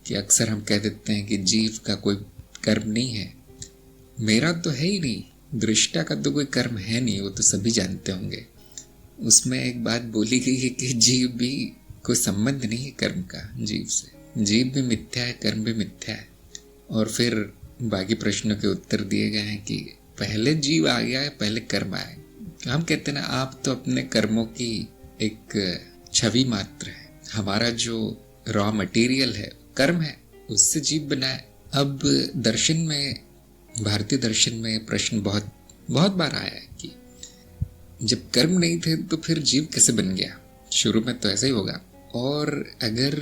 कि अक्सर हम कह देते हैं कि जीव का कोई कर्म नहीं है। मेरा तो है ही नहीं, दृष्टा का तो कोई कर्म है नहीं, वो तो सभी जानते होंगे। उसमें एक बात बोली गई है कि जीव भी कोई संबंध नहीं है कर्म का जीव से, जीव भी मिथ्या है, कर्म भी मिथ्या है। और फिर बाकी प्रश्नों के उत्तर दिए गए हैं कि पहले जीव आ गया है, पहले कर्म आए। हम कहते हैं ना, आप तो अपने कर्मों की एक छवि मात्र है, हमारा जो रॉ मटेरियल है कर्म है, उससे जीव बना है। अब दर्शन में, भारतीय दर्शन में प्रश्न बहुत बहुत बार आया है कि जब कर्म नहीं थे तो फिर जीव कैसे बन गया? शुरू में तो ऐसा ही होगा। और अगर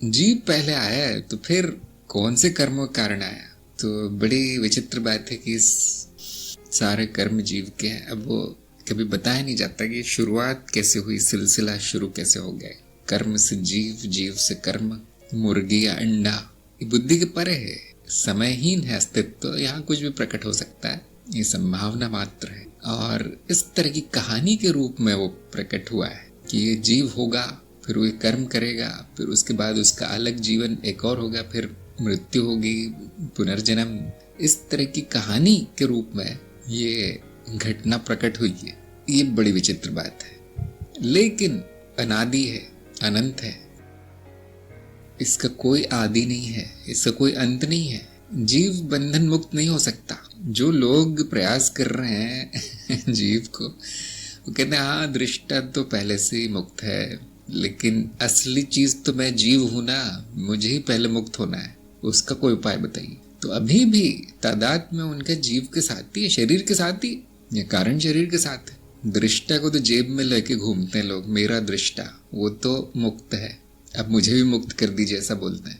जीव पहले आया है तो फिर कौन से कर्मों के कारण आया? तो बड़ी विचित्र बात है कि सारे कर्म जीव के हैं। अब वो कभी बताया नहीं जाता कि शुरुआत कैसे हुई, सिलसिला शुरू कैसे हो गया। कर्म से जीव, जीव से कर्म, मुर्गी या अंडा, ये बुद्धि के परे है, समयहीन है अस्तित्व। यहाँ कुछ भी प्रकट हो सकता है, ये संभावना मात्र है। और इस तरह की कहानी के रूप में वो प्रकट हुआ है कि ये जीव होगा, फिर वो कर्म करेगा, फिर उसके बाद उसका अलग जीवन एक और होगा, फिर मृत्यु होगी, पुनर्जन्म। इस तरह की कहानी के रूप में ये घटना प्रकट हुई है। ये बड़ी विचित्र बात है, लेकिन अनादि है, अनंत है, इसका कोई आदि नहीं है, इसका कोई अंत नहीं है। जीव बंधन मुक्त नहीं हो सकता। जो लोग प्रयास कर रहे हैं जीव को, वो कहते हैं हाँ दृष्टा तो पहले से ही मुक्त है, लेकिन असली चीज तो मैं जीव हूं ना, मुझे ही पहले मुक्त होना है, उसका कोई उपाय बताइए। तो अभी भी तादाद में उनके जीव के साथ ही है, शरीर के साथ ही, या कारण शरीर के साथ है। दृष्टा को तो जेब में लेके घूमते हैं लोग, मेरा दृष्टा, वो तो मुक्त है, अब मुझे भी मुक्त कर दीजिए ऐसा बोलते हैं।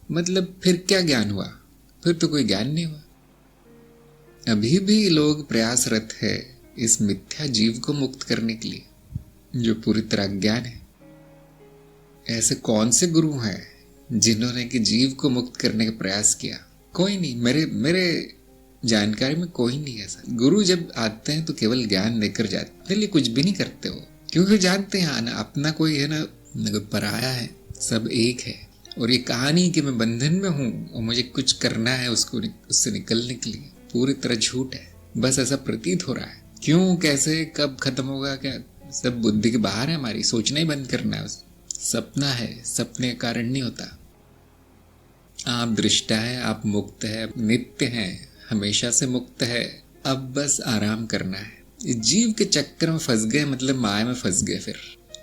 मतलब फिर क्या ज्ञान हुआ? फिर तो कोई ज्ञान नहीं हुआ। अभी भी लोग प्रयासरत है इस मिथ्या जीव को मुक्त करने के लिए, जो पूरी तरह अज्ञान है। ऐसे कौन से गुरु हैं जिन्होंने कि जीव को मुक्त करने का प्रयास किया? कोई नहीं, मेरे जानकारी में कोई नहीं ऐसा। गुरु जब आते हैं तो केवल ज्ञान देकर जाते, अपने लिए कुछ भी नहीं करते हो, क्योंकि जानते हैं ना अपना कोई है ना, कोई पराया है, सब एक है। और ये कहानी कि मैं बंधन में हूँ और मुझे कुछ करना है उससे निकलने के लिए, पूरी तरह झूठ है। बस ऐसा प्रतीत हो रहा है। क्यों, कैसे, कब खत्म होगा, क्या सब बुद्धि के बाहर है हमारी। सोचना ही बंद करना है, सपना है, सपने का कारण नहीं होता। आप दृष्टा है, आप मुक्त है, नित्य है, हमेशा से मुक्त है। अब बस आराम करना है। जीव के चक्कर में फंस गए, मतलब माया में फंस गए, फिर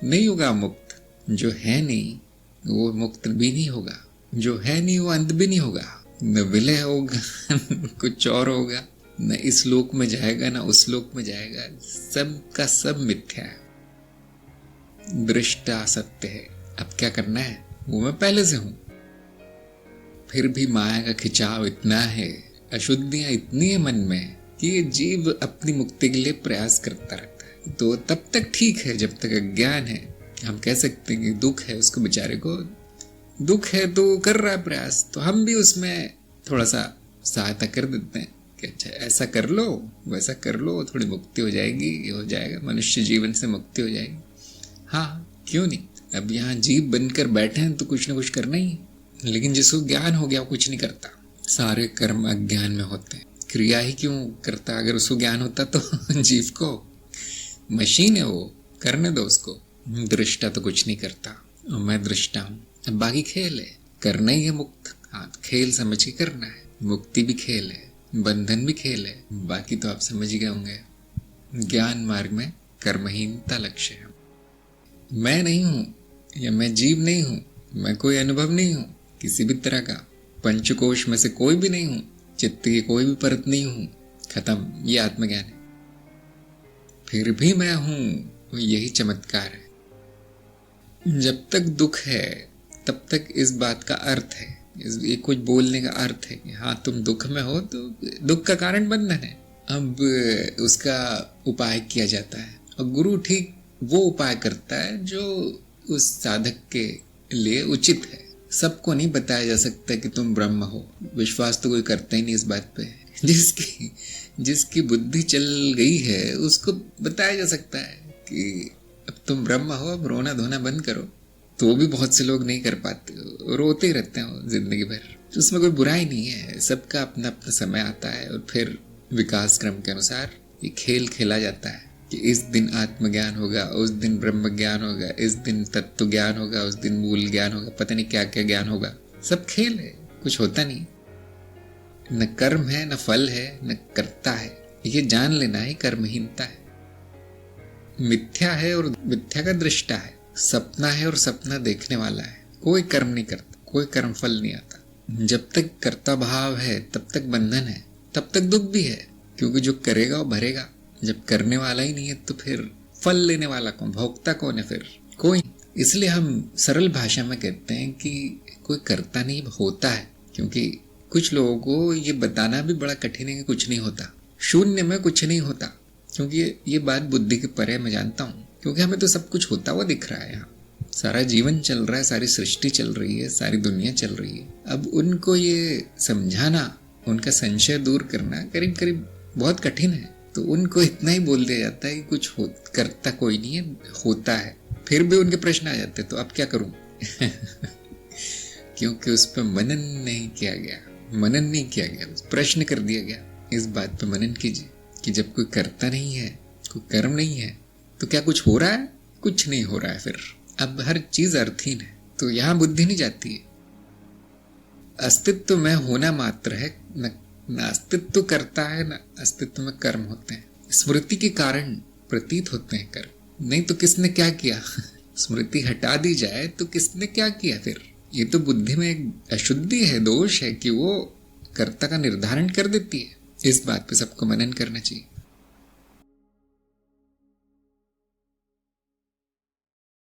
नहीं होगा मुक्त। जो है नहीं वो मुक्त भी नहीं होगा, जो है नहीं वो अंत भी नहीं होगा, न विलय होगा कुछ और होगा, न इस लोक में जाएगा न उस लोक में जाएगा, सब का सब मिथ्या है। दृष्टा सत्य है। अब क्या करना है? वो मैं पहले से हूं, फिर भी माया का खिंचाव इतना है, अशुद्धियां इतनी है मन में कि जीव अपनी मुक्ति के लिए प्रयास करता रहता है। तो तब तक ठीक है जब तक अज्ञान है। हम कह सकते हैं कि दुख है, उसको बेचारे को दुख है तो कर रहा है प्रयास, तो हम भी उसमें थोड़ा सा सहायता कर देते हैं कि अच्छा ऐसा कर लो, वैसा कर लो, थोड़ी मुक्ति हो जाएगी, ये हो जाएगा, मनुष्य जीवन से मुक्ति हो जाएगी। हाँ, क्यों नहीं। अब यहाँ जीव बनकर बैठे हैं तो कुछ ना कुछ करना ही है। लेकिन जिसको ज्ञान हो गया वो कुछ नहीं करता, सारे कर्म अज्ञान में होते हैं। क्रिया ही क्यों करता? अगर उसको ज्ञान होता तो जीव को मशीन है, वो करने दो उसको। दृष्टा तो कुछ नहीं करता, और मैं दृष्टा हूं। अब बाकी खेल है, करना ही है मुक्त। हाँ, खेल समझ के करना है। मुक्ति भी खेल है, बंधन भी खेल है, बाकी तो आप समझ गए होंगे। ज्ञान मार्ग में कर्महीनता लक्ष्य है। मैं नहीं हूं, या मैं जीव नहीं हूं, मैं कोई अनुभव नहीं हूं किसी भी तरह का, पंचकोश में से कोई भी नहीं हूं, चित्त की कोई भी परत नहीं हूं, खत्म। ये आत्मज्ञान है। फिर भी मैं हूं, यही चमत्कार है। जब तक दुख है तब तक इस बात का अर्थ है, ये कुछ बोलने का अर्थ है कि हाँ तुम दुख में हो तो दुख का कारण बंधन है। अब उसका उपाय किया जाता है, और गुरु ठीक वो उपाय करता है जो उस साधक के लिए उचित है। सबको नहीं बताया जा सकता कि तुम ब्रह्म हो, विश्वास तो कोई करता ही नहीं इस बात पे। जिसकी बुद्धि चल गई है उसको बताया जा सकता है कि अब तुम ब्रह्म हो, अब रोना धोना बंद करो। तो भी बहुत से लोग नहीं कर पाते। रोते रहते हैं जिंदगी भर। तो उसमें कोई बुराई नहीं है, सबका अपना अपना समय आता है और फिर विकास क्रम के अनुसार ये खेल खेला जाता है कि इस दिन आत्मज्ञान होगा, उस दिन ब्रह्म ज्ञान होगा, इस दिन तत्व ज्ञान होगा, उस दिन मूल ज्ञान होगा, पता नहीं क्या क्या ज्ञान होगा। सब खेल है, कुछ होता नहीं। न कर्म है, न फल है, न कर्ता है। ये जान लेना ही कर्महीनता है। मिथ्या है और मिथ्या का दृष्टा है, सपना है और सपना देखने वाला है। कोई कर्म नहीं करता, कोई कर्म फल नहीं आता। जब तक कर्ता भाव है तब तक बंधन है, तब तक दुख भी है, क्योंकि जो करेगा वो भरेगा। जब करने वाला ही नहीं है तो फिर फल लेने वाला कौन, भोक्ता कौन है? फिर कोई। इसलिए हम सरल भाषा में कहते हैं कि कोई करता नहीं होता है, क्योंकि कुछ लोगों को ये बताना भी बड़ा कठिन है कि कुछ नहीं होता, शून्य में कुछ नहीं होता। क्योंकि ये बात बुद्धि के परे मैं जानता हूँ, क्योंकि हमें तो सब कुछ होता हुआ दिख रहा है। यहाँ सारा जीवन चल रहा है, सारी सृष्टि चल रही है, सारी दुनिया चल रही है। अब उनको ये समझाना, उनका संशय दूर करना करीब करीब बहुत कठिन है। तो उनको इतना ही बोल दिया जाता है कि कुछ करता कोई नहीं है, होता है। फिर भी उनके प्रश्न आ जाते, तो अब क्या करूं? क्योंकि उस पर मनन नहीं किया गया, मनन नहीं किया गया, प्रश्न कर दिया गया। इस बात पे मनन कीजिए कि जब कोई करता नहीं है, कोई कर्म नहीं है, तो क्या कुछ हो रहा है? कुछ नहीं हो रहा है। फिर अब हर चीज अर्थहीन है, तो यहाँ बुद्धि नहीं जाती है। अस्तित्व में होना मात्र है, न अस्तित्व करता है, न अस्तित्व में कर्म होते हैं। स्मृति के कारण प्रतीत होते हैं कर्म, नहीं तो किसने क्या किया? स्मृति हटा दी जाए तो किसने क्या किया? फिर ये तो बुद्धि में एक अशुद्धि है, दोष है कि वो कर्ता का निर्धारण कर देती है। इस बात पे सबको मनन करना चाहिए।